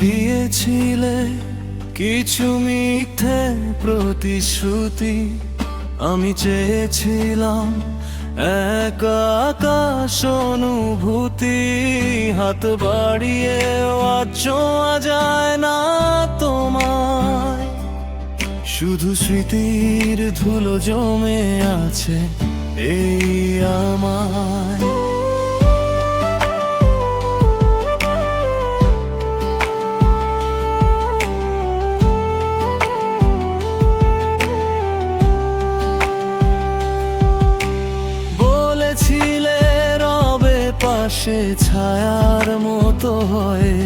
দিয়েছিলে কিছু মিথ্যে প্রতিশ্রুতি, আমি চেয়েছিলাম এক আকাশ অনুভূতি। হাত বাড়িয়ে আজ ছোঁয়া যায় না তোমায়, শুধু স্মৃতির ধুলো জমে আছে এই আমায়। বলেছিলে রবে পাশে ছায়ার মতো হয়ে,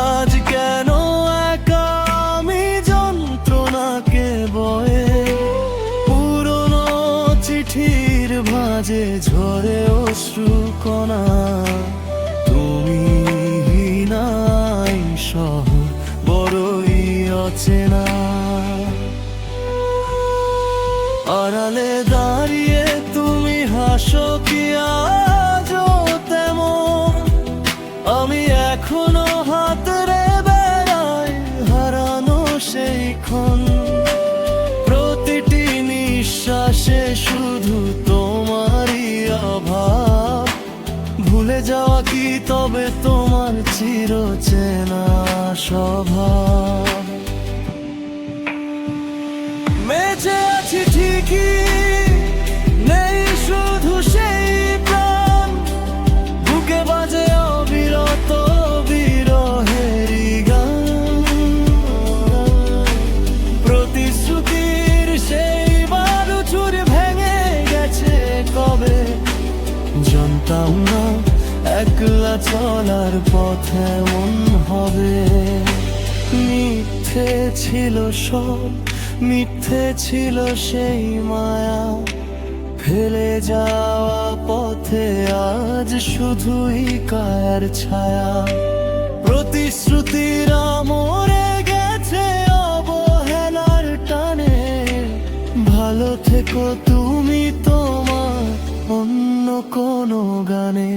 আজ কেন একা আমি যন্ত্রণাকে বয়ে। পুরনো চিঠির ভাঁজে ঝরে অশ্রু কণা, তুমি নাই শহর বড়ই অচেনা। আড়ালে দাঁড়িয়ে তুমি হাসো কি আজও তেমন, আমি এখনো হাতরে বেড়াই হারানো সেই ক্ষণ। প্রতিটি নিঃশ্বাসে শুধু তোমারই অভাব, ভুলে যাওয়া কি তবে তোমার চিরচেনা স্বভাব। বেঁচে আছি ঠিকই, নেই শুধু সেই প্রাণ, বুকে বাজে অবিরত বিরহেরই গান। প্রতিশ্রুতির সেই বালুচুর ভেঙে গেছে কবে, জানতাম না একলা চলার পথে এমন হবে। মিথ্যে ছিল সব, মিথ্যে ছিল সেই মায়া, ফেলে যাওয়া পথে আজ শুধুই কায়ার ছায়া। প্রতিশ্রুতিরা মরে গেছে অবহেলার টানে, ভালো থেকো তুমি তোমার অন্য কোনো গানে।